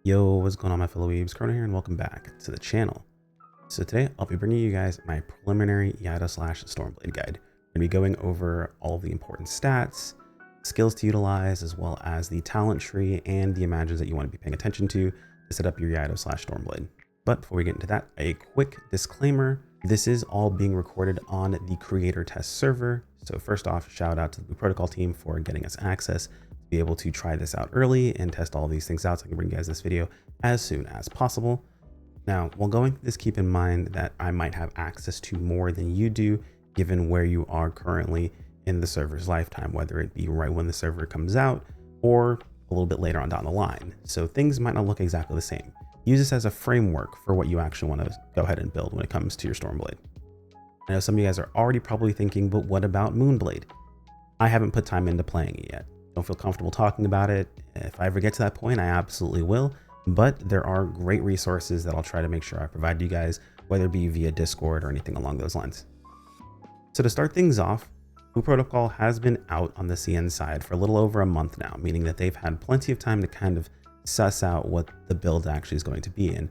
Yo, what's going on, my fellow weebs? Corona here, and welcome back to the channel. So today I'll be bringing you guys my preliminary Iaido / Stormblade guide. I'm going to be going over all the important stats, skills to utilize, as well as the talent tree and the imagines that you want to be paying attention to set up your Iaido / Stormblade. But before we get into that, a quick disclaimer. This is all being recorded on the creator test server. So first off, shout out to the Blue Protocol team for getting us access to be able to try this out early and test all these things out so I can bring you guys this video as soon as possible. Now, while going through this, keep in mind that I might have access to more than you do, given where you are currently in the server's lifetime, whether it be right when the server comes out or a little bit later on down the line. So things might not look exactly the same. Use this as a framework for what you actually want to go ahead and build when it comes to your Stormblade. I know some of you guys are already probably thinking, but what about Moonblade? I haven't put time into playing it yet. Don't feel comfortable talking about it. If I ever get to that point, I absolutely will. But there are great resources that I'll try to make sure I provide you guys, whether it be via Discord or anything along those lines. So to start things off, Blue Protocol has been out on the CN side for a little over a month now, meaning that they've had plenty of time to kind of suss out what the build actually is going to be. And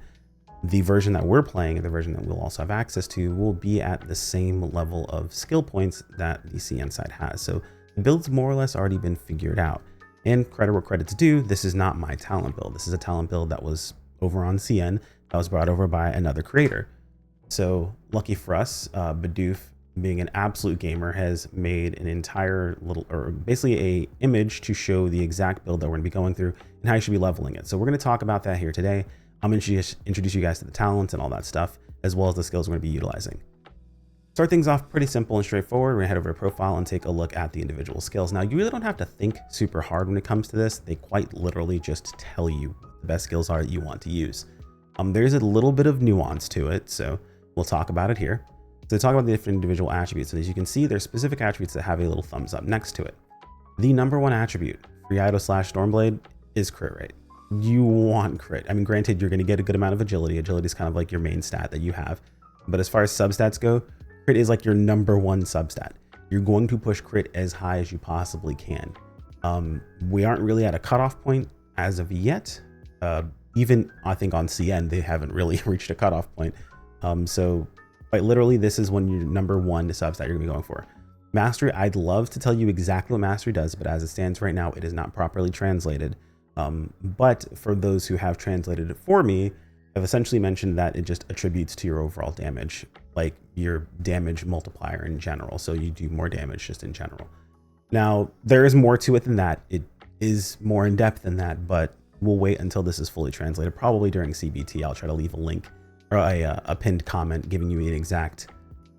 the version that we're playing, and the version that we'll also have access to, will be at the same level of skill points that the CN side has. So the build's more or less already been figured out. And credit where credit's due, this is not my talent build. This is a talent build that was over on CN that was brought over by another creator. So lucky for us, Bidoof, being an absolute gamer, has made an entire little, or basically a image to show the exact build that we're gonna be going through and how you should be leveling it. So we're gonna talk about that here today. I'm gonna introduce you guys to the talents and all that stuff, as well as the skills we're gonna be utilizing. Start things off pretty simple and straightforward. We're gonna head over to profile and take a look at the individual skills. Now, you really don't have to think super hard when it comes to this. They quite literally just tell you what the best skills are that you want to use. There's a little bit of nuance to it, so we'll talk about it here. So talk about the different individual attributes. And as you can see, there's specific attributes that have a little thumbs up next to it. The number one attribute for Iaido / Stormblade is crit rate. You want crit. I mean, granted, you're gonna get a good amount of agility. Agility is kind of like your main stat that you have. But as far as substats go, crit is like your number one substat. You're going to push crit as high as you possibly can. We aren't really at a cutoff point as of yet. Even I think on CN, they haven't really reached a cutoff point. So quite literally, this is when your number one substat you're gonna be going for. Mastery, I'd love to tell you exactly what mastery does, but as it stands right now, it is not properly translated. But for those who have translated it for me, I've essentially mentioned that it just attributes to your overall damage, like your damage multiplier in general. So you do more damage just in general. Now, there is more to it than that. It is more in depth than that, but we'll wait until this is fully translated. Probably during CBT, I'll try to leave a link or a pinned comment giving you an exact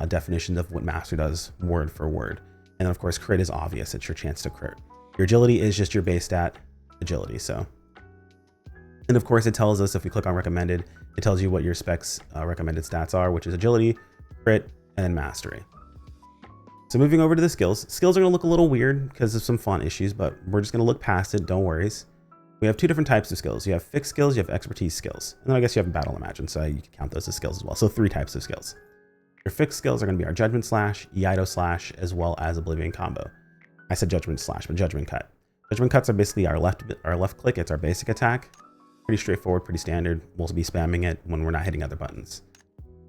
definition of what mastery does word for word. And then of course, crit is obvious. It's your chance to crit. Your agility is just your base stat, agility. So. And of course, it tells us if we click on recommended, it tells you what your specs recommended stats are, which is agility, crit, and mastery. So moving over to the skills. Skills are gonna look a little weird because of some font issues, but we're just gonna look past it, don't worry. We have two different types of skills. You have fixed skills, you have expertise skills. And then I guess you have battle imagine, so you can count those as skills as well. So three types of skills. Your fixed skills are gonna be our judgment slash, Iaido slash, as well as oblivion combo. I said judgment slash, but judgment cut. Judgment cuts are basically our left click, it's our basic attack. Pretty straightforward, pretty standard. We'll be spamming it when we're not hitting other buttons.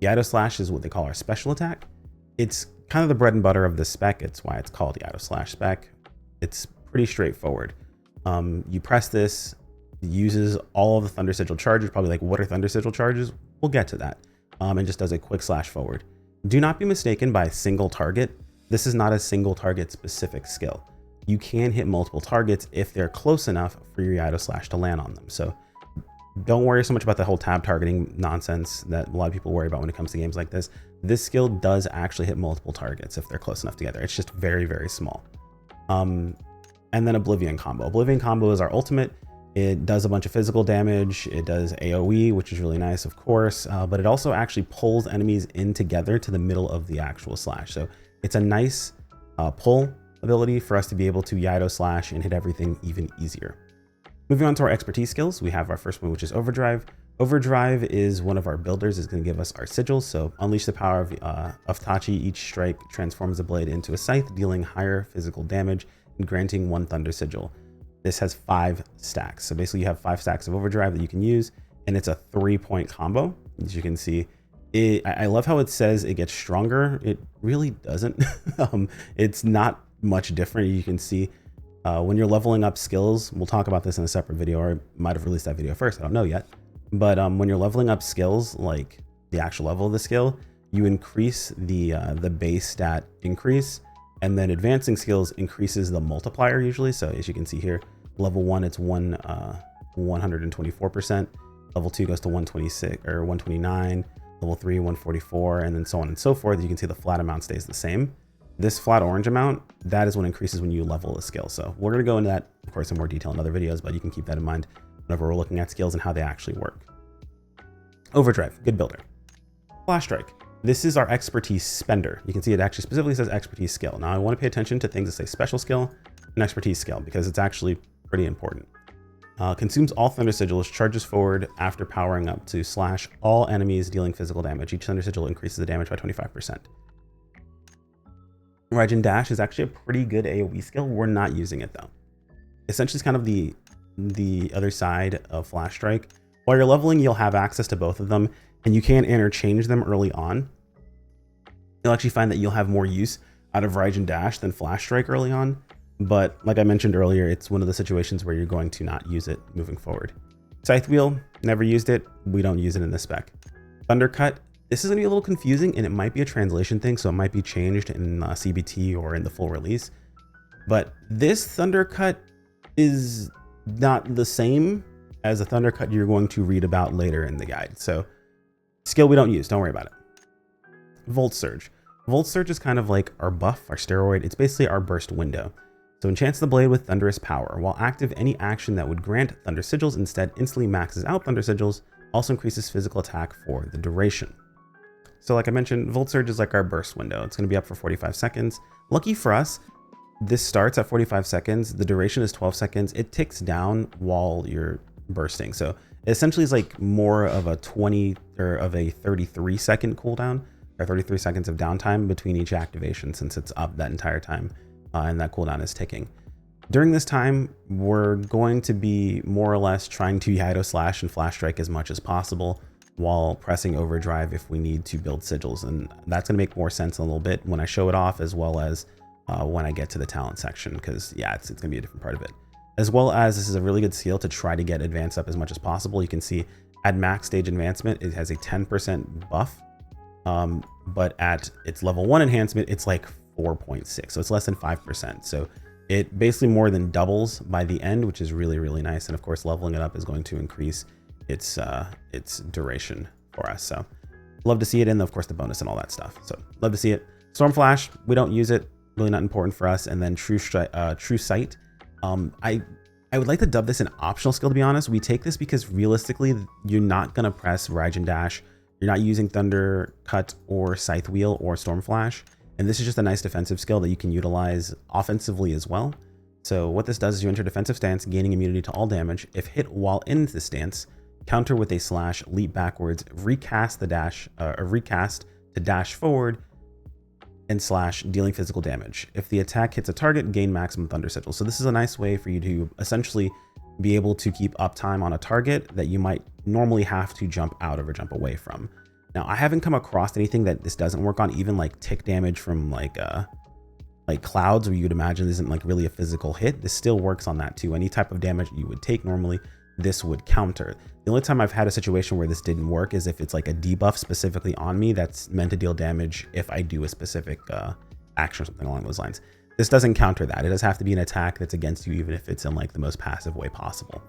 Iaido slash is what they call our special attack. It's kind of the bread and butter of the spec. It's why it's called Iaido slash spec. It's pretty straightforward. You press this, it uses all of the Thunder Sigil charges. Probably like, what are Thunder Sigil charges? We'll get to that. And just does a quick slash forward. Do not be mistaken by single target. This is not a single target specific skill. You can hit multiple targets if they're close enough for your Iaido slash to land on them. So don't worry so much about the whole tab targeting nonsense that a lot of people worry about when it comes to games like this. This skill does actually hit multiple targets if they're close enough together. It's just very, very small. And then Oblivion combo. Oblivion combo is our ultimate. It does a bunch of physical damage. It does AoE, which is really nice, of course, but it also actually pulls enemies in together to the middle of the actual slash. So it's a nice pull ability for us to be able to Iaido slash and hit everything even easier. Moving on to our expertise skills, we have our first one, which is Overdrive. Overdrive is one of our builders. It's going to give us our sigils. So unleash the power of Tachi. Each strike transforms the blade into a scythe, dealing higher physical damage and granting one thunder sigil. this has 5 stacks. So basically you have 5 stacks of overdrive that you can use, and it's a 3-point combo. As you can see, I love how it says it gets stronger. It really doesn't. It's not much different. You can see when you're leveling up skills, we'll talk about this in a separate video, or I might have released that video first, I don't know yet. But when you're leveling up skills, like the actual level of the skill, you increase the base stat increase, and then advancing skills increases the multiplier usually. So as you can see here, level 1, it's 124%. Level 2 goes to 126 or 129. Level 3, 144, and then so on and so forth. You can see the flat amount stays the same. This flat orange amount, that is what increases when you level a skill. So we're going to go into that, of course, in more detail in other videos, but you can keep that in mind whenever we're looking at skills and how they actually work. Overdrive, good builder. Flash Strike. This is our expertise spender. You can see it actually specifically says expertise skill. Now I want to pay attention to things that say special skill and expertise skill because it's actually pretty important. Consumes all thunder sigils, charges forward after powering up to slash all enemies dealing physical damage. Each thunder sigil increases the damage by 25%. Raijin Dash is actually a pretty good AoE skill. We're not using it though. Essentially, it's kind of the other side of Flash Strike. While you're leveling, you'll have access to both of them, and you can interchange them early on. You'll actually find that you'll have more use out of Raijin Dash than Flash Strike early on. But like I mentioned earlier, it's one of the situations where you're going to not use it moving forward. Scythe Wheel, never used it. We don't use it in this spec. Thundercut, this is going to be a little confusing, and it might be a translation thing, so it might be changed in CBT or in the full release. But this Thundercut is not the same as a Thundercut you're going to read about later in the guide. So skill we don't use, don't worry about it. Volt Surge. Volt Surge is kind of like our buff, our steroid. It's basically our burst window. So enchants the blade with thunderous power. While active, any action that would grant thunder sigils instead instantly maxes out thunder sigils, also increases physical attack for the duration. So like I mentioned, Volt Surge is like our burst window. It's going to be up for 45 seconds. Lucky for us, this starts at 45 seconds. The duration is 12 seconds. It ticks down while you're bursting. So it essentially is like more of a 20 or of a 33 second cooldown, or 33 seconds of downtime between each activation, since it's up that entire time. And that cooldown is ticking. During this time, we're going to be more or less trying to Iaido slash and Flash Strike as much as possible while pressing overdrive if we need to build sigils. And that's going to make more sense in a little bit when I show it off, as well as when I get to the talent section, because yeah, it's going to be a different part of it. As well as this is a really good skill to try to get advance up as much as possible. You can see at max stage advancement, it has a 10% buff, but at its level 1 enhancement, it's like 4.6, so it's less than 5%. So it basically more than doubles by the end, which is really, really nice. And of course, leveling it up is going to increase its duration for us. So love to see it, and of course the bonus and all that stuff. So love to see it. Storm Flash, we don't use it, really not important for us. And then True Sight. I would like to dub this an optional skill, to be honest. We take this because realistically, you're not gonna press Raijin Dash. You're not using Thunder Cut or Scythe Wheel or Storm Flash. And this is just a nice defensive skill that you can utilize offensively as well. So what this does is you enter defensive stance, gaining immunity to all damage. If hit while in the stance, counter with a slash, leap backwards, recast the dash, recast to dash forward, and slash, dealing physical damage. If the attack hits a target, gain maximum thunder sigil. So this is a nice way for you to essentially be able to keep uptime on a target that you might normally have to jump out of or jump away from. Now, I haven't come across anything that this doesn't work on, even like tick damage from like clouds, where you would imagine isn't like really a physical hit. This still works on that too. Any type of damage you would take normally, this would counter. The only time I've had a situation where this didn't work is if it's like a debuff specifically on me that's meant to deal damage if I do a specific action or something along those lines. This doesn't counter that. It does have to be an attack that's against you, even if it's in like the most passive way possible.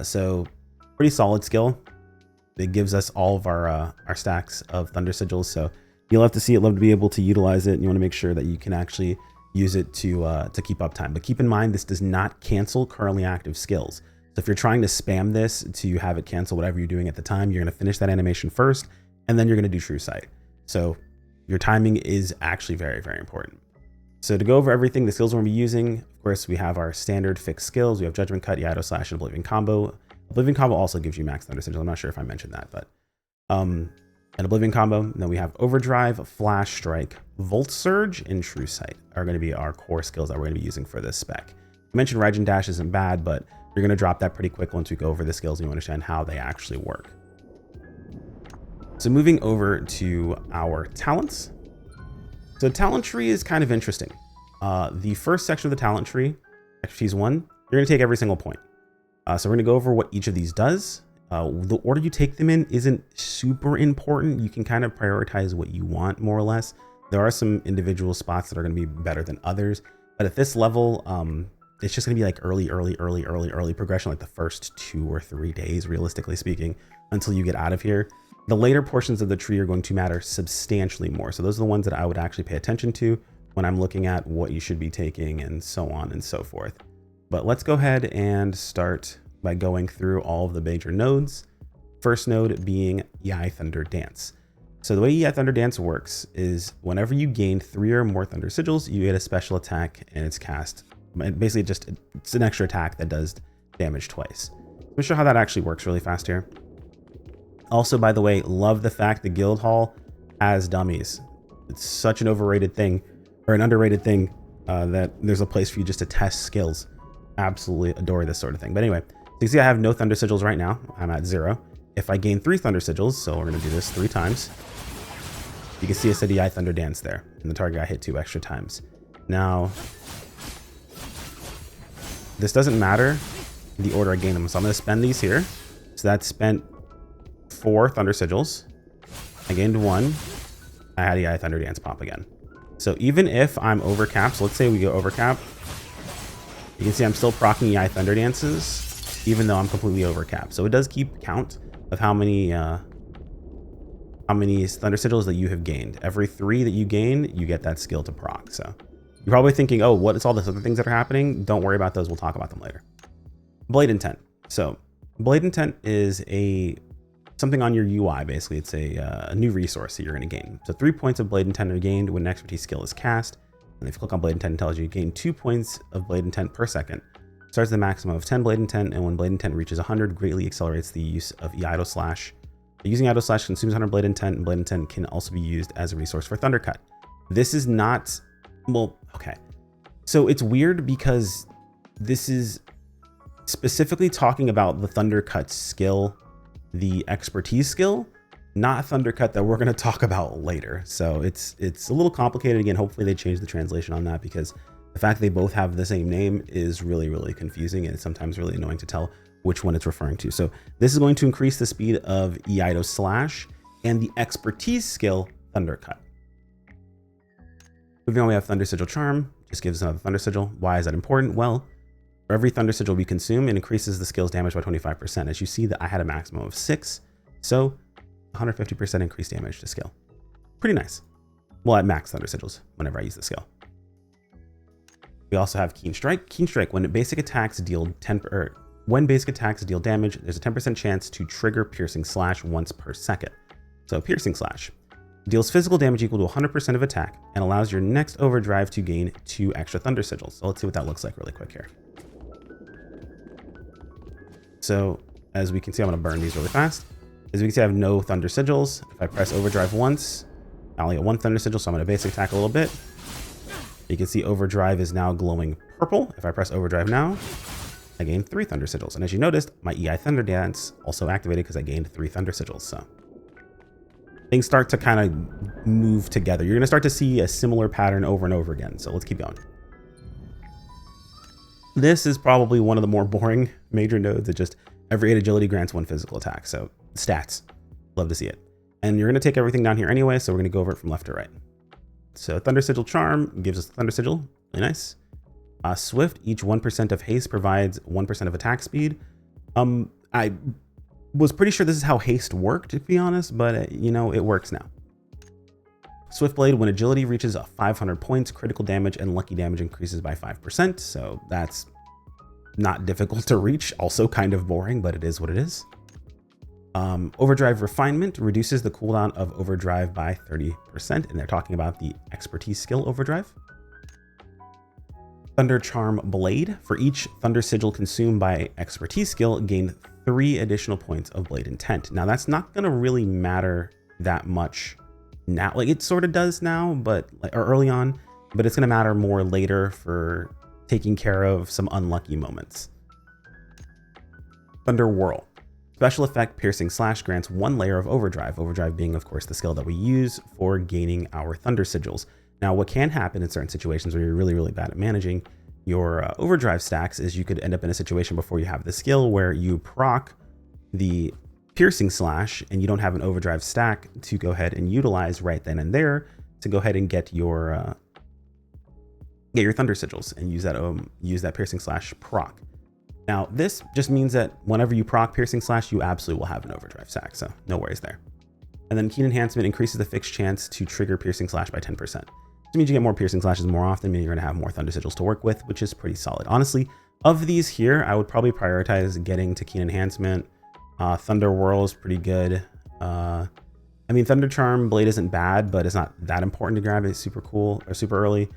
So pretty solid skill. It gives us all of our stacks of thunder sigils. So you'll have to see it, love to be able to utilize it. And you want to make sure that you can actually use it to keep uptime. But keep in mind, this does not cancel currently active skills. So if you're trying to spam this to have it cancel whatever you're doing at the time, you're going to finish that animation first, and then you're going to do True Sight. So your timing is actually very, very important. So to go over everything, the skills we're going to be using, of course, we have our standard fixed skills. We have Judgment Cut, Iaido Slash, and Oblivion Combo. Oblivion Combo also gives you max thunder sigil. I'm not sure if I mentioned that, but an Oblivion Combo. And then we have Overdrive, Flash Strike, Volt Surge, and True Sight are going to be our core skills that we're going to be using for this spec. I mentioned Regen Dash isn't bad, but you're going to drop that pretty quick once we go over the skills and you understand how they actually work. So moving over to our talents. So talent tree is kind of interesting. The first section of the talent tree, expertise 1, you're going to take every single point. So we're going to go over what each of these does. The order you take them in isn't super important. You can kind of prioritize what you want more or less. There are some individual spots that are going to be better than others, but at this level, it's just going to be like early progression, like the first 2 or 3 days, realistically speaking, until you get out of here. The later portions of the tree are going to matter substantially more. So those are the ones that I would actually pay attention to when I'm looking at what you should be taking and so on and so forth. But let's go ahead and start by going through all of the major nodes. First node being Iaido Thunder Dance. So the way Iaido Thunder Dance works is whenever you gain 3 or more Thunder Sigils, you get a special attack and it's cast. Basically it's an extra attack that does damage twice. Let me show how that actually works really fast here. Also, by the way, love the fact the guild hall has dummies. It's such an overrated thing, or an underrated thing, that there's a place for you just to test skills. Absolutely adore this sort of thing. But anyway, so you can see I have no Thunder Sigils right now. I'm at 0. If I gain 3 Thunder Sigils, so we're going to do this 3 times, you can see I said Iaido Thunder Dance there, and the target got hit 2 extra times. Now, this doesn't matter the order I gain them, so I'm going to spend these here. So that's spent 4 Thunder Sigils. I gained 1. I had Iaido Thunder Dance pop again. So even if I'm over cap, so let's say we go over cap, you can see I'm still proccing Iaido Thunder Dances, even though I'm completely over cap. So it does keep count of how many Thunder Sigils that you have gained. Every 3 that you gain, you get that skill to proc. So you're probably thinking, oh, what is all this other things that are happening? Don't worry about those. We'll talk about them later. Blade Intent. So Blade Intent is something on your UI, basically. It's a new resource that you're going to gain. So 3 points of Blade Intent are gained when an expertise skill is cast. And if you click on Blade Intent, it tells you gain 2 points of Blade Intent per second. Starts at the maximum of 10 Blade Intent, and when Blade Intent reaches 100, greatly accelerates the use of Iaido Slash. Using Iaido Slash consumes 100 Blade Intent, and Blade Intent can also be used as a resource for Thundercut. This is not, well, okay. So it's weird because this is specifically talking about the Thundercut skill, the expertise skill, not Thundercut that we're going to talk about later. So it's a little complicated. Again, hopefully they change the translation on that, because the fact they both have the same name is really confusing, and it's sometimes really annoying to tell which one it's referring to. So this is going to increase the speed of Iaido Slash and the expertise skill Thundercut. Moving on, we have Thunder Sigil Charm. Just gives us another Thunder Sigil. Why is that important? Well, for every Thunder Sigil we consume, it increases the skill's damage by 25%. As you see, that I had a maximum of 6, so 150% increased damage to skill. Pretty nice. Well, at max Thunder Sigils whenever I use the skill. We also have Keen Strike. Keen Strike, when basic attacks deal damage, there's a 10% chance to trigger Piercing Slash once per second. So Piercing Slash deals physical damage equal to 100% of attack and allows your next overdrive to gain 2 extra Thunder Sigils. So let's see what that looks like really quick here. So as we can see, I'm going to burn these really fast. As we can see, I have no Thunder Sigils. If I press overdrive once, I only get 1 Thunder Sigil, so I'm going to basic attack a little bit. You can see overdrive is now glowing purple. If I press overdrive now, I gain 3 Thunder Sigils. And as you noticed, my Iaido Thunder Dance also activated because I gained 3 Thunder Sigils. So things start to kind of move together. You're going to start to see a similar pattern over and over again. So let's keep going. This is probably one of the more boring major nodes. It just every 8 agility grants 1 physical attack. So stats, love to see it. And you're going to take everything down here anyway, so we're going to go over it from left to right. So Thunder Sigil Charm gives us Thunder Sigil, really nice. Swift, each 1% of haste provides 1% of attack speed. I was pretty sure this is how haste worked, to be honest, but you know, it works now. Swift Blade, when agility reaches 500 points, critical damage and lucky damage increases by 5%. So that's not difficult to reach. Also kind of boring, but it is what it is. Overdrive Refinement reduces the cooldown of overdrive by 30%, and they're talking about the expertise skill overdrive. Thunder Charm Blade, for each Thunder Sigil consumed by expertise skill, gain 3 additional points of Blade Intent. Now that's not going to really matter that much now. Like it sort of does now, but or early on, but it's going to matter more later for taking care of some unlucky moments. Thunder Whirl. Special effect Piercing Slash grants 1 layer of overdrive. Overdrive being, of course, the skill that we use for gaining our thunder sigils. Now, what can happen in certain situations where you're really, really bad at managing your overdrive stacks is you could end up in a situation before you have the skill where you proc the Piercing Slash and you don't have an overdrive stack to go ahead and utilize right then and there to go ahead and get your thunder sigils and use that Piercing Slash proc. Now, this just means that whenever you proc Piercing Slash, you absolutely will have an overdrive stack, so no worries there. And then Keen Enhancement increases the fixed chance to trigger Piercing Slash by 10%. This means you get more Piercing Slashes more often, meaning you're going to have more Thunder Sigils to work with, which is pretty solid. Honestly, of these here, I would probably prioritize getting to Keen Enhancement. Thunder Whirl is pretty good. I mean, Thunder Charm Blade isn't bad, but it's not that important to grab. It's super cool or super early.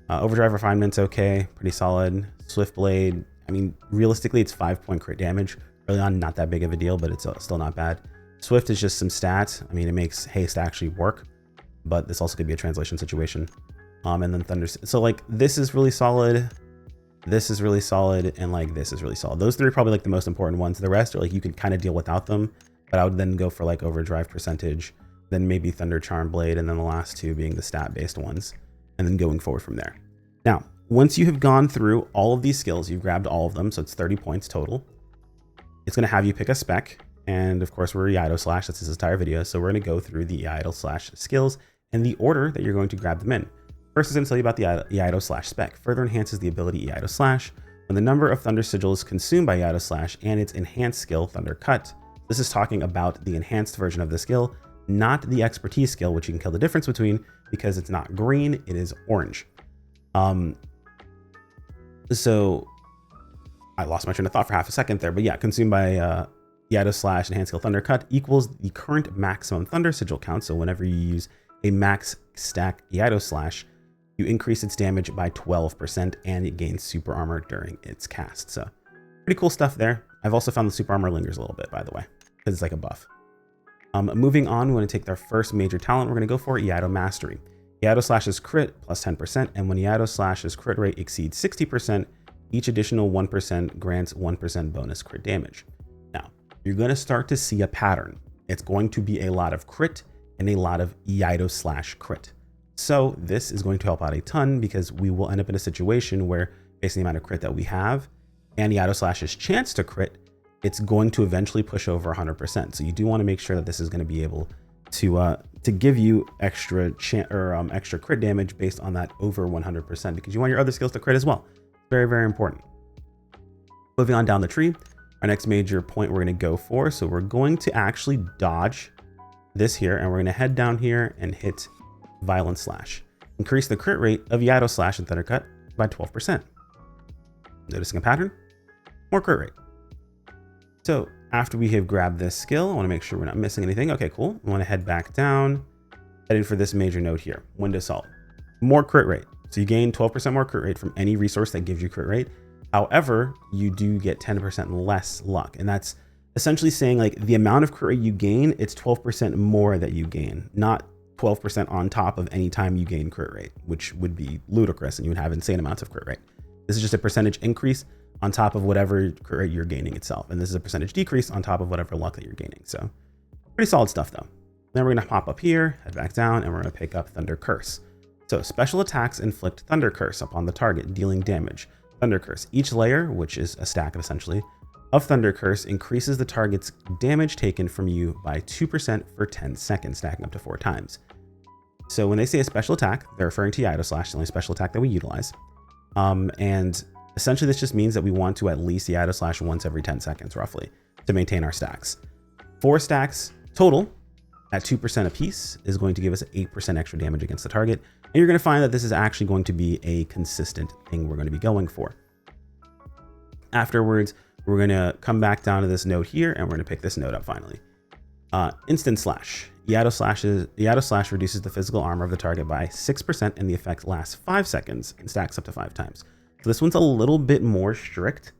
Overdrive Refinement's okay, pretty solid. Swift Blade, I mean, realistically, it's 5-point crit damage. Early on, not that big of a deal, but it's still not bad. Swift is just some stats. I mean, it makes haste actually work, but this also could be a translation situation. And then Thunder. So like, this is really solid. This is really solid. And like, this is really solid. Those three are probably like the most important ones. The rest are like, you could kind of deal without them, but I would then go for like overdrive percentage, then maybe Thunder Charm Blade, and then the last two being the stat based ones, and then going forward from there. Now, once you have gone through all of these skills, you've grabbed all of them, so it's 30 points total. It's going to have you pick a spec, and of course we're Iaido slash, that's this entire video, so we're going to go through the Iaido slash skills and the order that you're going to grab them in. First is going to tell you about the Iaido slash spec. Further enhances the ability Iaido slash when the number of thunder sigils consumed by Iaido slash and its enhanced skill Thunder Cut. This is talking about the enhanced version of the skill, not the expertise skill, which you can tell the difference between because it's not green, it is orange. So I lost my train of thought for half a second there, but yeah, consumed by Iaido slash enhanced skill Thunder Cut equals the current maximum thunder sigil count. So whenever you use a max stack Iaido slash, you increase its damage by 12% and it gains super armor during its cast. So pretty cool stuff there. I've also found the super armor lingers a little bit, by the way, because it's like a buff. Moving on, we're going to take our first major talent. We're going to go for Iaido Mastery. Iaido Slash's crit plus 10%, and when Iaido Slash's crit rate exceeds 60%, each additional 1% grants 1% bonus crit damage. Now, you're going to start to see a pattern. It's going to be a lot of crit and a lot of Iaido Slash crit. So this is going to help out a ton because we will end up in a situation where, based on the amount of crit that we have and Iaido Slash's chance to crit, it's going to eventually push over 100%. So you do want to make sure that this is going to be able to give you extra crit damage based on that over 100%, because you want your other skills to crit as well. Very, very important. Moving on down the tree, our next major point we're going to go for. So we're going to actually dodge this here, and we're going to head down here and hit Violent Slash. Increase the crit rate of Iaido Slash and Thunder Cut by 12%. Noticing a pattern? More crit rate. So after we have grabbed this skill, I want to make sure we're not missing anything. Okay, cool. I want to head back down, heading for this major node here, Wind Assault. More crit rate. So you gain 12% more crit rate from any resource that gives you crit rate. However, you do get 10% less luck. And that's essentially saying like the amount of crit rate you gain, it's 12% more that you gain, not 12% on top of any time you gain crit rate, which would be ludicrous and you would have insane amounts of crit rate. This is just a percentage increase on top of whatever crit rate you're gaining itself. And this is a percentage decrease on top of whatever luck that you're gaining. So pretty solid stuff though. Then we're going to pop up here, head back down, and we're going to pick up Thunder Curse. So special attacks inflict Thunder Curse upon the target, dealing damage. Thunder Curse. Each layer, which is a stack essentially, of Thunder Curse increases the target's damage taken from you by 2% for 10 seconds, stacking up to 4 times. So when they say a special attack, they're referring to Iaido Slash, the only special attack that we utilize. And essentially this just means that we want to at least Iaido Slash once every 10 seconds roughly to maintain our stacks. 4 stacks total at 2% apiece is going to give us 8% extra damage against the target. And you're going to find that this is actually going to be a consistent thing we're going to be going for. Afterwards, we're going to come back down to this node here, and we're going to pick this node up finally. Instant Slash. Iaido Slash reduces the physical armor of the target by 6%, and the effect lasts 5 seconds and stacks up to 5 times. So this one's a little bit more strict.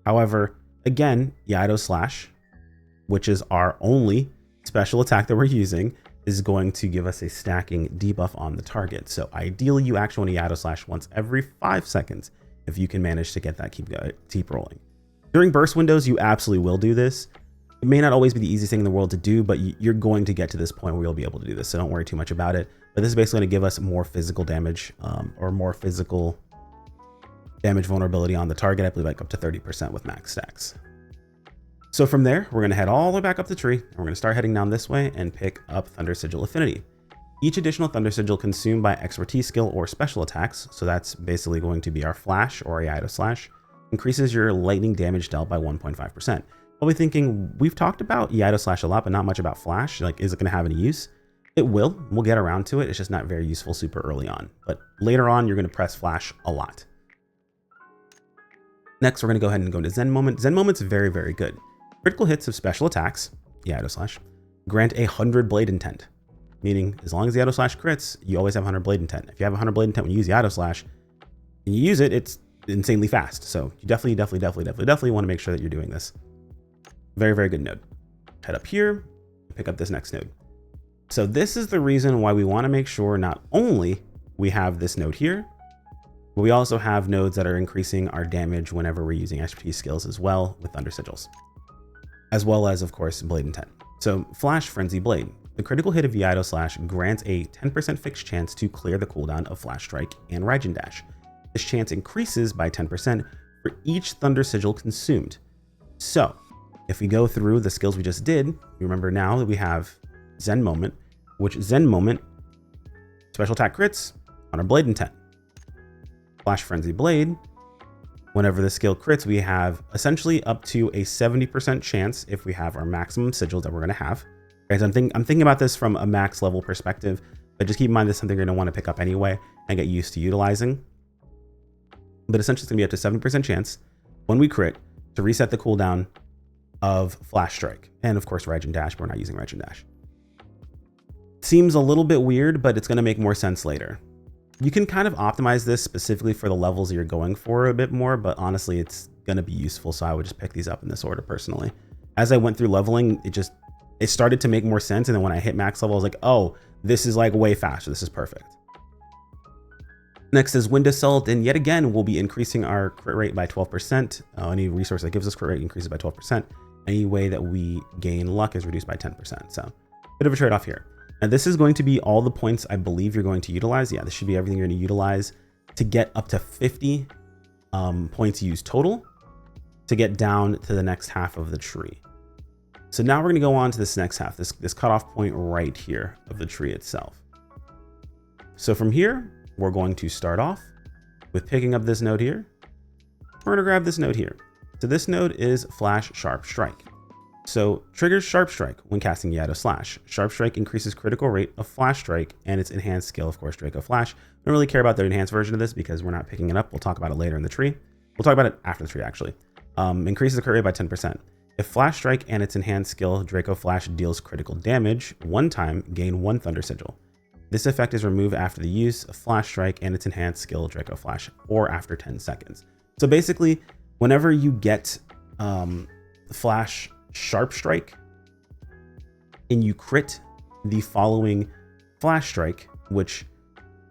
However, again, Iaido Slash, which is our only special attack that we're using, is going to give us a stacking debuff on the target. So ideally, you actually want to Iaido Slash once every 5 seconds if you can manage to get that keep rolling. During burst windows, you absolutely will do this. It may not always be the easiest thing in the world to do, but you're going to get to this point where you'll be able to do this. So don't worry too much about it. But this is basically going to give us more physical damage or more physical damage vulnerability on the target. I believe like up to 30% with max stacks. So from there, we're going to head all the way back up the tree, and we're going to start heading down this way and pick up Thunder Sigil Affinity. Each additional Thunder Sigil consumed by expertise skill or special attacks, so that's basically going to be our flash or Iaido slash, increases your lightning damage dealt by 1.5%. Probably thinking, we've talked about Iaido slash a lot, but not much about flash. Like, is it going to have any use? It will. We'll get around to it. It's just not very useful super early on. But later on, you're going to press flash a lot. Next, we're going to go ahead and go into Zen Moment. Zen Moment's very, very good. Critical hits of special attacks, Iaido slash, grant 100 blade intent. Meaning, as long as the Iaido slash crits, you always have 100 blade intent. If you have 100 blade intent when you use the Iaido slash, and you use it, it's insanely fast. So you definitely want to make sure that you're doing this. Very, very good node. Head up here, pick up this next node. So this is the reason why we want to make sure not only we have this node here, but we also have nodes that are increasing our damage whenever we're using expertise skills as well with Thunder Sigils, as well as, of course, Blade Intent. So Flash Frenzy Blade. The critical hit of Iaido slash grants a 10% fixed chance to clear the cooldown of Flash Strike and Raijin Dash. This chance increases by 10% for each Thunder Sigil consumed. So if we go through the skills we just did, you remember now that we have Zen Moment, which Zen Moment, special attack crits on our Blade Intent. Flash Frenzy Blade, whenever the skill crits, we have essentially up to a 70% chance if we have our maximum sigils that we're going to have. Guys, I'm thinking about this from a max level perspective, but just keep in mind this is something you're going to want to pick up anyway and get used to utilizing. But essentially it's going to be up to 70% chance when we crit to reset the cooldown of Flash Strike. And of course, Raijin Dash, but we're not using Raijin Dash. Seems a little bit weird, but it's going to make more sense later. You can kind of optimize this specifically for the levels you're going for a bit more, but honestly, it's going to be useful. So I would just pick these up in this order personally. As I went through leveling, it started to make more sense. And then when I hit max level, I was like, oh, this is like way faster. This is perfect. Next is Wind Assault, and yet again, we'll be increasing our crit rate by 12%. Any resource that gives us crit rate increases by 12%. Any way that we gain luck is reduced by 10%. So bit of a trade-off here. Now this is going to be all the points I believe you're going to utilize. Yeah, this should be everything you're going to utilize to get up to 50 points used total to get down to the next half of the tree. So now we're going to go on to this next half, this cutoff point right here of the tree itself. So from here, we're going to start off with picking up this node here. We're going to grab this node here. So this node is Flash Sharp Strike. So triggers Sharp Strike when casting Iaido slash. Sharp Strike increases critical rate of Flash Strike and its enhanced skill, of course, Draco Flash. I don't really care about the enhanced version of this because we're not picking it up. We'll talk about it later in the tree. We'll talk about it after the tree, actually. Increases the crit rate by 10%. If Flash Strike and its enhanced skill, Draco Flash, deals critical damage one time, gain 1 Thunder Sigil. This effect is removed after the use of Flash Strike and its enhanced skill, Draco Flash, or after 10 seconds. So basically, whenever you get Flash Sharp Strike and you crit the following Flash Strike, which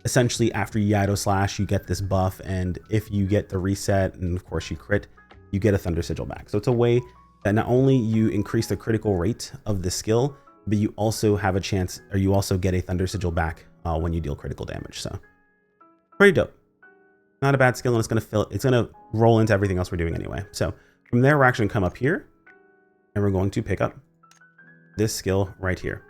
essentially after Iaido slash, you get this buff, and if you get the reset and of course you crit, you get a Thunder Sigil back. So it's a way that not only you increase the critical rate of the skill, but you also have a chance, or you also get a Thunder Sigil back when you deal critical damage. So pretty dope. Not a bad skill, and it's gonna roll into everything else we're doing anyway. So from there, we're actually gonna come up here and we're going to pick up this skill right here.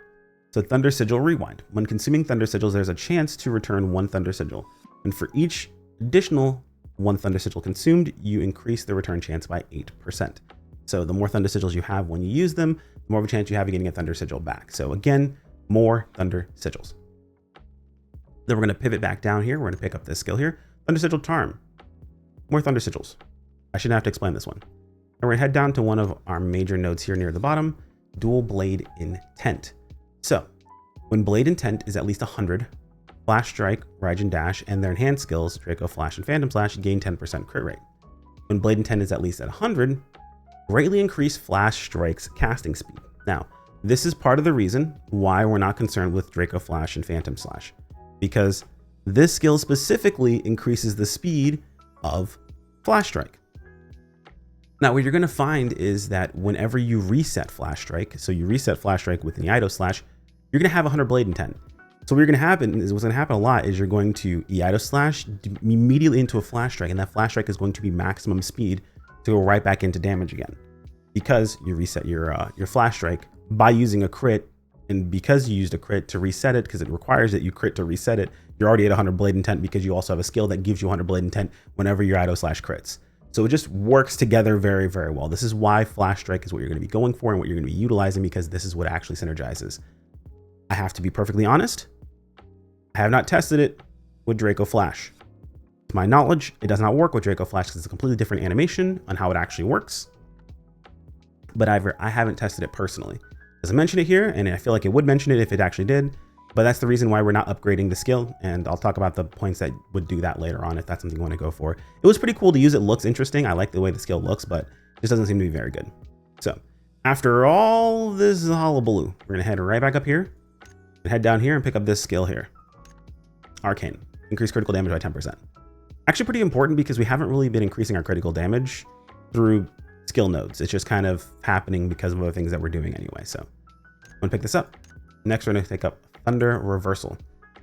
So Thunder Sigil Rewind. When consuming Thunder Sigils, there's a chance to return 1 Thunder Sigil. And for each additional 1 Thunder Sigil consumed, you increase the return chance by 8%. So the more Thunder Sigils you have when you use them, the more of a chance you have of getting a Thunder Sigil back. So again, more Thunder Sigils. Then we're going to pivot back down here. We're going to pick up this skill here. Thunder Sigil Charm. More Thunder Sigils. I shouldn't have to explain this one. And we're going to head down to one of our major nodes here near the bottom, Dual Blade Intent. So when Blade Intent is at least 100, Flash Strike, Raijin Dash, and their enhanced skills, Draco Flash and Phantom Slash, gain 10% crit rate. When Blade Intent is at least at 100, greatly increase Flash Strike's casting speed. Now, this is part of the reason why we're not concerned with Draco Flash and Phantom Slash, because this skill specifically increases the speed of Flash Strike. Now, what you're going to find is that whenever you reset Flash Strike, so you reset Flash Strike with an Iaido slash, you're going to have 100 blade intent. So what's going to happen a lot is you're going to Iaido slash immediately into a Flash Strike, and that Flash Strike is going to be maximum speed to go right back into damage again, because you reset your Flash Strike by using a crit, and because you used a crit to reset it, because it requires that you crit to reset it, you're already at 100 blade intent because you also have a skill that gives you 100 blade intent whenever your Iaido slash crits. So it just works together very, very well. This is why Flash Strike is what you're going to be going for and what you're going to be utilizing, because this is what actually synergizes. I have to be perfectly honest. I have not tested it with Draco Flash. To my knowledge, it does not work with Draco Flash because it's a completely different animation on how it actually works. But I haven't tested it personally. As I mentioned it here, and I feel like it would mention it if it actually did, but that's the reason why we're not upgrading the skill, and I'll talk about the points that would do that later on if that's something you want to go for. It was pretty cool to use. It looks interesting. I like the way the skill looks, but it just doesn't seem to be very good. So after all this hullabaloo, we're going to head right back up here and head down here and pick up this skill here. Arcane. Increase critical damage by 10%. Actually pretty important because we haven't really been increasing our critical damage through skill nodes. It's just kind of happening because of other things that we're doing anyway. So I'm going to pick this up. Next, we're going to pick up Thunder Reversal.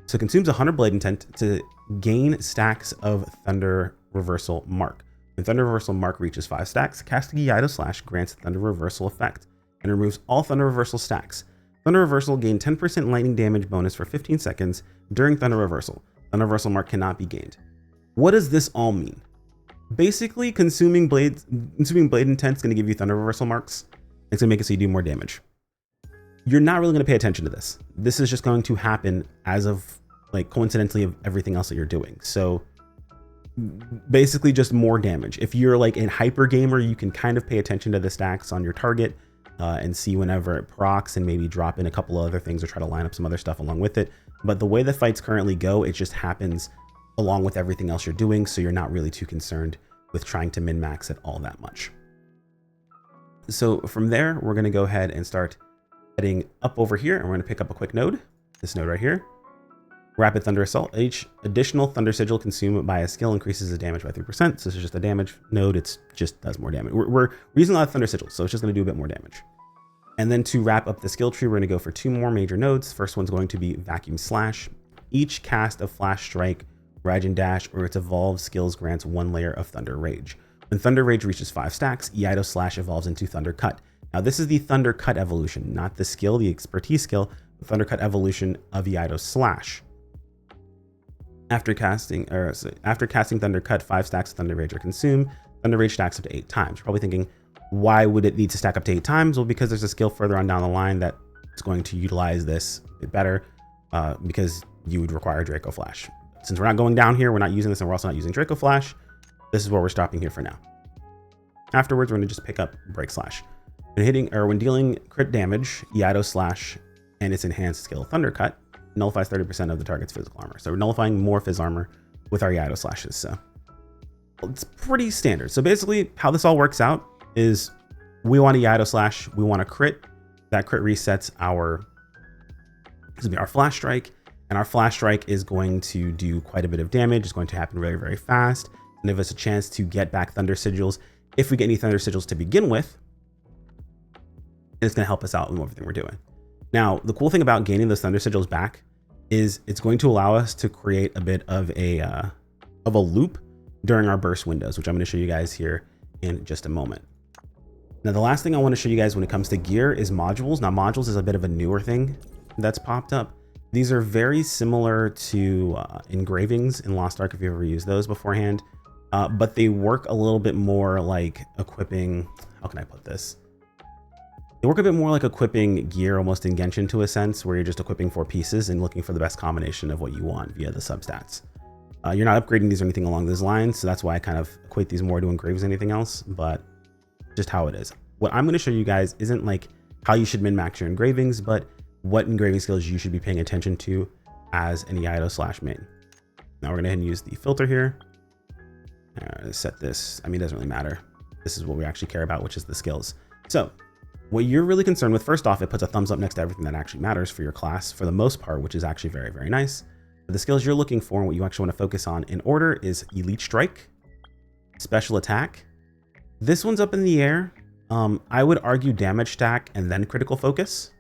So it consumes 100 blade intent to gain stacks of Thunder Reversal Mark. When Thunder Reversal Mark reaches 5 stacks, casting Iaido slash grants Thunder Reversal effect and removes all Thunder Reversal stacks. Thunder Reversal gain 10% lightning damage bonus for 15 seconds during Thunder Reversal. Thunder Reversal Mark cannot be gained. What does this all mean? Basically, consuming blade intent is going to give you Thunder Reversal marks. It's going to make it so you do more damage. You're not really going to pay attention to this. This is just going to happen as of, like, coincidentally of everything else that you're doing. So basically just more damage. If you're like a hyper gamer, you can kind of pay attention to the stacks on your target and see whenever it procs and maybe drop in a couple of other things or try to line up some other stuff along with it. But the way the fights currently go, it just happens along with everything else you're doing. So you're not really too concerned with trying to min-max it all that much. So from there, we're going to go ahead and start heading up over here, and we're going to pick up a quick node, this node right here. Rapid Thunder Assault. Each additional Thunder Sigil consumed by a skill increases the damage by 3%. So this is just a damage node. It just does more damage. We're using a lot of Thunder Sigils, so it's just going to do a bit more damage. And then to wrap up the skill tree, we're going to go for 2 more major nodes. First one's going to be Vacuum Slash. Each cast of Flash Strike, Rage and Dash, or its evolved skills grants 1 layer of Thunder Rage. When Thunder Rage reaches 5 stacks, Iaido Slash evolves into Thunder Cut. Now this is the Thunder Cut evolution, not the skill, the expertise skill, the Thunder Cut evolution of Iaido Slash. After casting Thunder Cut, 5 stacks of Thunder Rage are consumed. Thunder Rage stacks up to 8 times. You're probably thinking, why would it need to stack up to 8 times? Well, because there's a skill further on down the line that is going to utilize this a bit better, because you would require Draco Flash. Since we're not going down here, we're not using this, and we're also not using Draco Flash, this is where we're stopping here for now. Afterwards, we're going to just pick up Break Slash. When dealing crit damage, Iaido Slash and its enhanced skill Thunder Cut nullifies 30% of the target's physical armor. So we're nullifying more phys armor with our Iaido Slashes. So it's pretty standard. So basically how this all works out is we want a Iaido Slash, we want a crit. That crit resets our Flash Strike, and our Flash Strike is going to do quite a bit of damage. It's going to happen very, very fast and give us a chance to get back Thunder Sigils. If we get any Thunder Sigils to begin with, it's going to help us out in everything we're doing. Now, the cool thing about gaining those Thunder Sigils back is it's going to allow us to create a bit of a loop during our burst windows, which I'm going to show you guys here in just a moment. Now, the last thing I want to show you guys when it comes to gear is modules. Now, modules is a bit of a newer thing that's popped up. These are very similar to engravings in Lost Ark, if you ever used those beforehand, but they work a little bit more like equipping, how can I put this? They work a bit more like equipping gear almost in Genshin to a sense, where you're just equipping 4 pieces and looking for the best combination of what you want via the substats. You're not upgrading these or anything along those lines, so that's why I kind of equate these more to engraves than anything else, but just how it is. What I'm going to show you guys isn't like how you should min-max your engravings, but what engraving skills you should be paying attention to as an Iaido Slash main. Now we're going to go ahead and use the filter here. Set this, I mean, it doesn't really matter. This is what we actually care about, which is the skills. So what you're really concerned with, first off, it puts a thumbs up next to everything that actually matters for your class for the most part, which is actually very, very nice. But the skills you're looking for and what you actually want to focus on in order is Elite Strike, special attack. This one's up in the air. I would argue damage stack and then critical focus.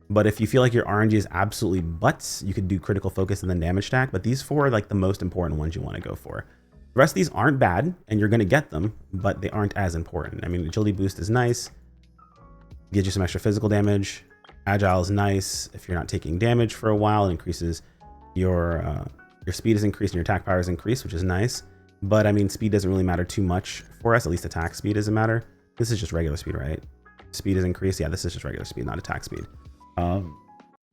But if you feel like your RNG is absolutely butts, you could do critical focus and then damage stack. But these four are like the most important ones you want to go for. The rest of these aren't bad, and you're going to get them, but they aren't as important. I mean, agility boost is nice. Gives you some extra physical damage. Agile is nice. If you're not taking damage for a while, it increases your speed is increased and your attack power is increased, which is nice. But I mean, speed doesn't really matter too much for us. At least attack speed doesn't matter. This is just regular speed, right? Speed is increased. Yeah, this is just regular speed, not attack speed. And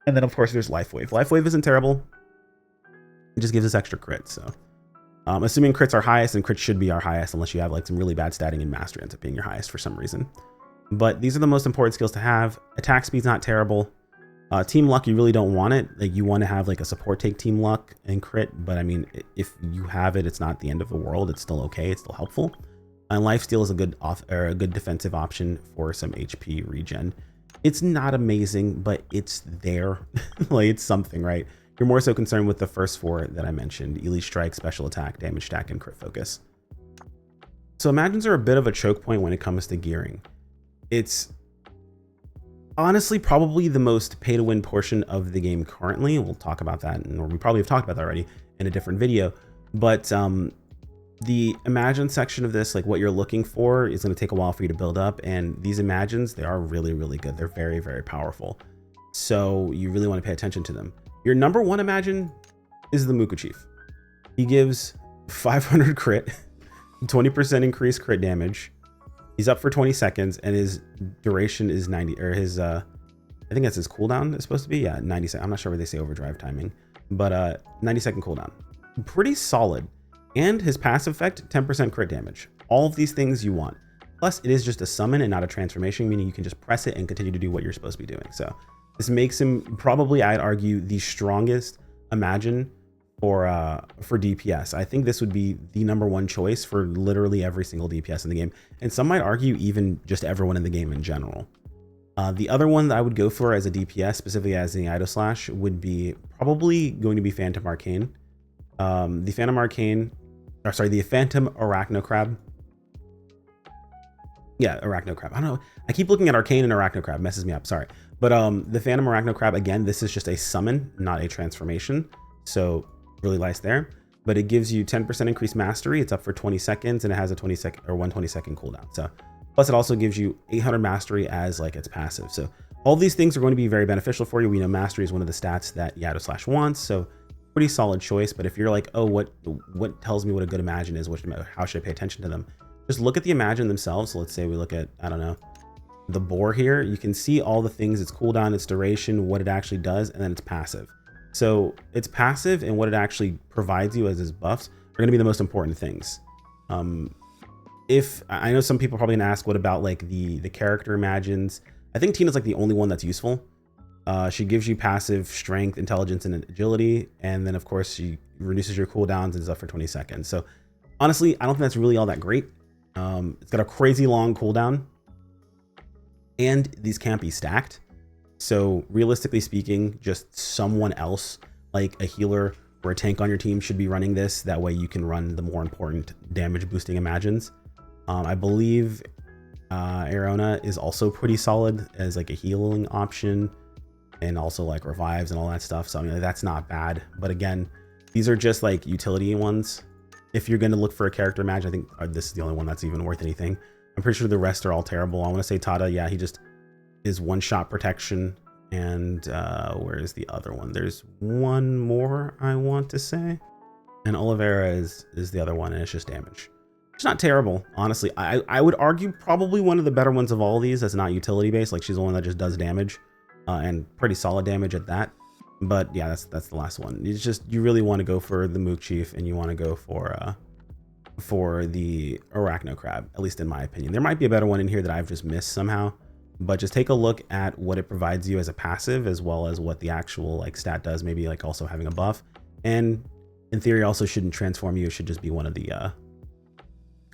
then of course there's Life Wave. Life Wave isn't terrible. It just gives us extra crits. So assuming crits are highest, and crits should be our highest unless you have like some really bad statting, and mastery ends up being your highest for some reason. But these are the most important skills to have. Attack speed's not terrible. Team luck, you really don't want it. Like you want to have like a support take team luck and crit, but I mean, if you have it, it's not the end of the world. It's still okay. It's still helpful. And lifesteal is a good defensive option for some HP regen. It's not amazing, but it's there. Like it's something, right? You're more so concerned with the first four that I mentioned: Elite Strike, Special Attack, Damage Stack, and Crit Focus. So imagines are a bit of a choke point when it comes to gearing. It's honestly probably the most pay to win portion of the game currently. We'll talk about that, or we probably have talked about that already in a different video. But the Imagine section of this, like what you're looking for, is going to take a while for you to build up. And these Imagines, they are really, really good. They're very, very powerful. So you really want to pay attention to them. Your number one Imagine is the Muku Chief. He gives 500 crit, 20% increased crit damage. He's up for 20 seconds, and his duration is 90, or his, I think that's his cooldown is supposed to be. Yeah, 90 seconds. I'm not sure where they say overdrive timing, but 90-second cooldown. Pretty solid. And his passive effect, 10% crit damage. All of these things you want. Plus, it is just a summon and not a transformation, meaning you can just press it and continue to do what you're supposed to be doing. So this makes him probably, I'd argue, the strongest Imagine for DPS. I think this would be the number one choice for literally every single DPS in the game. And some might argue even just everyone in the game in general. The other one that I would go for as a DPS, specifically as an Iaido slash, would be probably going to be Phantom Arcane. The Phantom Arcane, or sorry, the Phantom Arachnocrab. Yeah, Arachnocrab. I don't know. I keep looking at Arcane and Arachnocrab, messes me up, sorry. But the Phantom Arachnocrab, again, this is just a summon, not a transformation. So really nice there. But it gives you 10% increased mastery. It's up for 20 seconds, and it has a 120-second cooldown. So plus it also gives you 800 mastery as like its passive. So all these things are going to be very beneficial for you. We know mastery is one of the stats that Iaido slash wants. So pretty solid choice. But if you're like, oh, what tells me what a good Imagine is, how should I pay attention to them? Just look at the Imagine themselves. So let's say we look at, I don't know, the boar here. You can see all the things: its cooldown, its duration, what it actually does, and then its passive. So its passive and what it actually provides you as its buffs are going to be the most important things. If I know some people are probably gonna ask, what about like the character Imagines? I think Tina's like the only one that's useful. She gives you passive strength, intelligence, and agility, and then of course she reduces your cooldowns and is up for 20 seconds. So honestly, I don't think that's really all that great. It's got a crazy long cooldown, and these can't be stacked. So realistically speaking, just someone else, like a healer or a tank on your team, should be running this. That way you can run the more important damage boosting Imagines. I believe Arona is also pretty solid as like a healing option, and also like revives and all that stuff. So I mean, that's not bad. But again, these are just like utility ones. If you're going to look for a character Imagine, I think this is the only one that's even worth anything. I'm pretty sure the rest are all terrible. I want to say Tada, yeah, he just is one-shot protection. And where is the other one? There's one more, I want to say. And Oliveira is the other one, and it's just damage. It's not terrible, honestly. I would argue probably one of the better ones of all these that's not utility based. Like she's the one that just does damage, and pretty solid damage at that. But yeah, that's the last one. It's just, you really want to go for the Mook Chief, and you want to go for the Arachnocrab, at least in my opinion. There might be a better one in here that I've just missed somehow, but just take a look at what it provides you as a passive, as well as what the actual like stat does. Maybe like also having a buff, and in theory also shouldn't transform you. It should just be one of the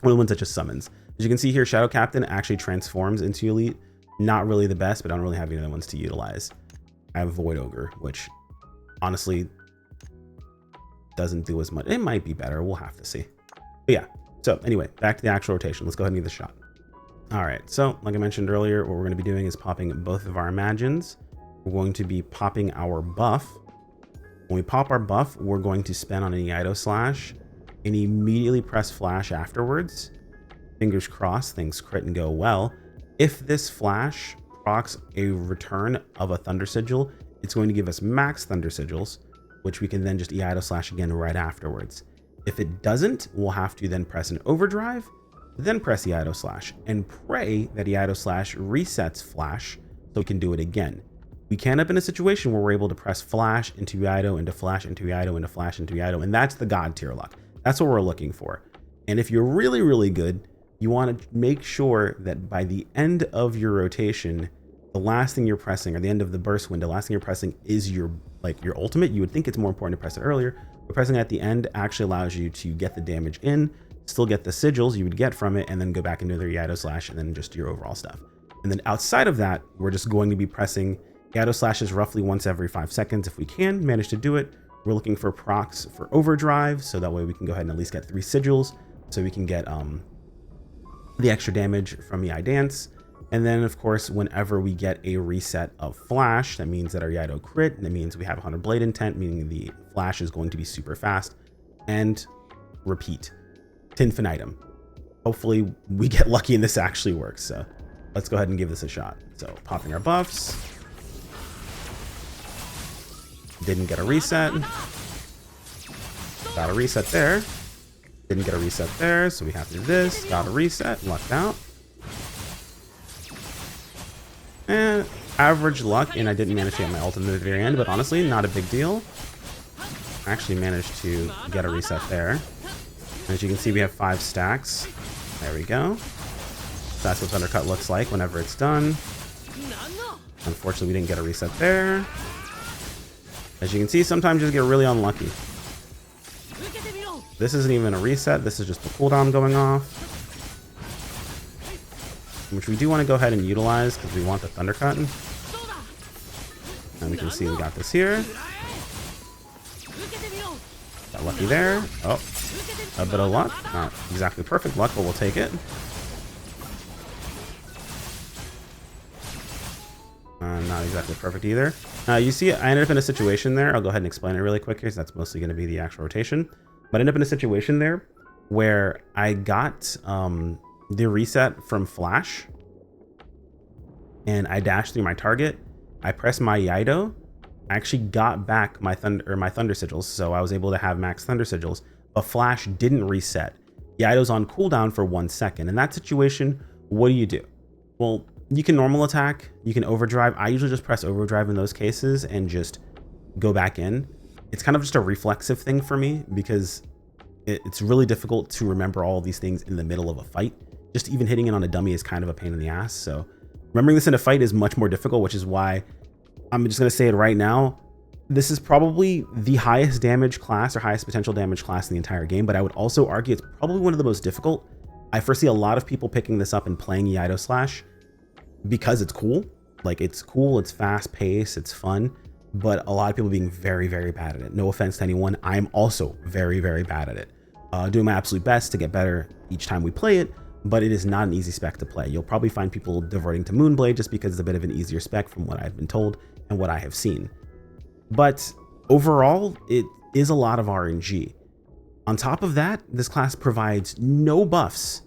ones that just summons. As you can see here, Shadow Captain actually transforms into Elite. Not really the best, but I don't really have any other ones to utilize. I have Void Ogre, which honestly doesn't do as much. It might be better. We'll have to see. But yeah, So anyway, back to the actual rotation. Let's go ahead and give this a shot. All right, so like I mentioned earlier, what we're going to be doing is popping both of our imagines. We're going to be popping our buff. When we pop our buff, we're going to spin on an Iaido slash and immediately press flash afterwards. Fingers crossed, things crit and go well. If this flash procs a return of a Thunder Sigil, it's going to give us max Thunder Sigils, which we can then just Iaido slash again right afterwards. If it doesn't, we'll have to then press an overdrive, then press Iaido slash and pray that Iaido slash resets flash so we can do it again. We can end up in a situation where we're able to press flash into Iaido, into flash, into Iaido, into flash, into Iaido, and that's the god tier luck. That's what we're looking for. And if you're really, really good, you want to make sure that by the end of your rotation, the last thing you're pressing, or the end of the burst window, last thing you're pressing is your ultimate. You would think it's more important to press it earlier, but pressing it at the end actually allows you to get the damage in, still get the sigils you would get from it, and then go back into their Iaido slash and then just your overall stuff. And then outside of that, we're just going to be pressing Iaido slashes roughly once every 5 seconds if we can manage to do it. We're looking for procs for overdrive, so that way we can go ahead and at least get 3 sigils, so we can get the extra damage from Iai Dance. And then of course, whenever we get a reset of flash, that means that our Iaido crit, and that means we have 100 blade intent, meaning the flash is going to be super fast, and repeat to infinitum. Hopefully we get lucky and this actually works. So let's go ahead and give this a shot. So popping our buffs. Didn't get a reset. Got a reset there. Didn't get a reset there, so we have to do this. Got a reset, lucked out. And average luck, and I didn't manage to get my ultimate at the very end, but honestly, not a big deal. I actually managed to get a reset there. As you can see, we have 5 stacks. There we go. So that's what Thundercut looks like whenever it's done. Unfortunately, we didn't get a reset there. As you can see, sometimes you just get really unlucky. This isn't even a reset. This is just the cooldown going off, which we do want to go ahead and utilize because we want the Thundercut. And we can see we got this here. Got lucky there. Oh, a bit of luck. Not exactly perfect luck, but we'll take it. Not exactly perfect either. You see, I ended up in a situation there. I'll go ahead and explain it really quick here, because that's mostly going to be the actual rotation. But I ended up in a situation there where I got the reset from flash, and I dashed through my target. I pressed my Iaido. I actually got back my thunder sigils, so I was able to have max thunder sigils. But flash didn't reset. Iaido's on cooldown for 1 second. In that situation, what do? Well, you can normal attack, you can overdrive. I usually just press overdrive in those cases and just go back in. It's kind of just a reflexive thing for me because it's really difficult to remember all of these things in the middle of a fight. Just even hitting it on a dummy is kind of a pain in the ass. So remembering this in a fight is much more difficult, which is why I'm just going to say it right now. This is probably the highest damage class or highest potential damage class in the entire game, but I would also argue it's probably one of the most difficult. I foresee a lot of people picking this up and playing Iaido slash because it's cool. Like, it's cool, it's fast paced, it's fun, but a lot of people being very, very bad at it. No offense to anyone, I'm also very, very bad at it. Doing my absolute best to get better each time we play it, but it is not an easy spec to play. You'll probably find people diverting to Moonblade just because it's a bit of an easier spec from what I've been told and what I have seen. But overall, it is a lot of RNG. On top of that, this class provides no buffs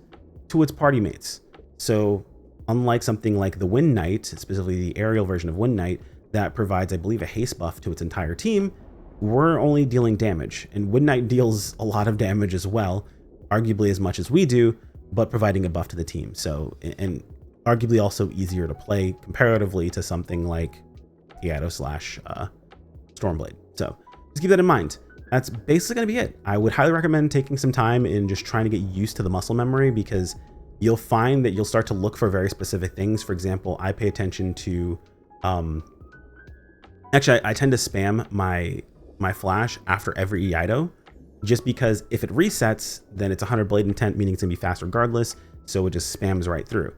to its party mates. So unlike something like the Wind Knight, specifically the aerial version of Wind Knight, that provides, I believe, a haste buff to its entire team, we're only dealing damage. And Wind Knight deals a lot of damage as well, arguably as much as we do, but providing a buff to the team. So, and arguably also easier to play comparatively to something like Iaido slash Stormblade. So just keep that in mind. That's basically going to be it. I would highly recommend taking some time and just trying to get used to the muscle memory, because you'll find that you'll start to look for very specific things. For example, I pay attention to, actually, I tend to spam my flash after every Iaido, just because if it resets, then it's 100 blade intent, meaning it's gonna be fast regardless. So it just spams right through.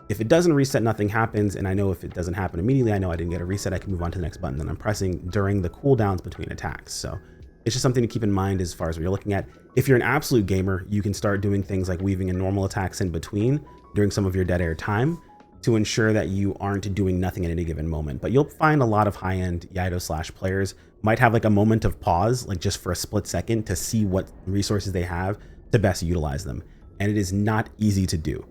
If it doesn't reset, nothing happens. And I know if it doesn't happen immediately, I know I didn't get a reset, I can move on to the next button that I'm pressing during the cooldowns between attacks. So it's just something to keep in mind as far as what you're looking at. If you're an absolute gamer, you can start doing things like weaving in normal attacks in between during some of your dead air time to ensure that you aren't doing nothing at any given moment. But you'll find a lot of high-end Iaido / players might have like a moment of pause, like just for a split second, to see what resources they have to best utilize them. And it is not easy to do.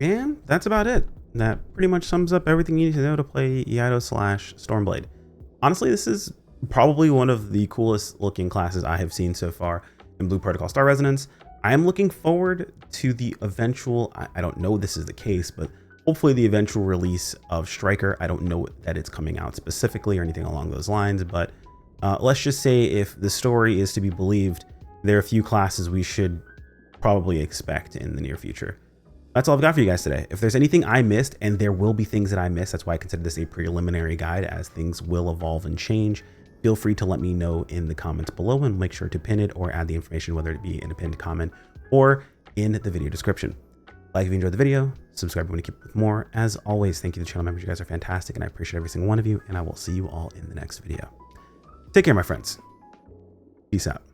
And that's about it. That pretty much sums up everything you need to know to play Iaido / Stormblade. Honestly, this is probably one of the coolest looking classes I have seen so far in Blue Protocol Star Resonance. I am looking forward to the eventual, I don't know this is the case, but hopefully the eventual release of Striker. I don't know that it's coming out specifically or anything along those lines, but let's just say if the story is to be believed, there are a few classes we should probably expect in the near future. That's all I've got for you guys today. If there's anything I missed, and there will be things that I missed, that's why I consider this a preliminary guide, as things will evolve and change, feel free to let me know in the comments below, and make sure to pin it or add the information, whether it be in a pinned comment or in the video description. Like if you enjoyed the video, subscribe if you want to keep with more. As always, thank you to the channel members. You guys are fantastic, and I appreciate every single one of you, and I will see you all in the next video. Take care, my friends. Peace out.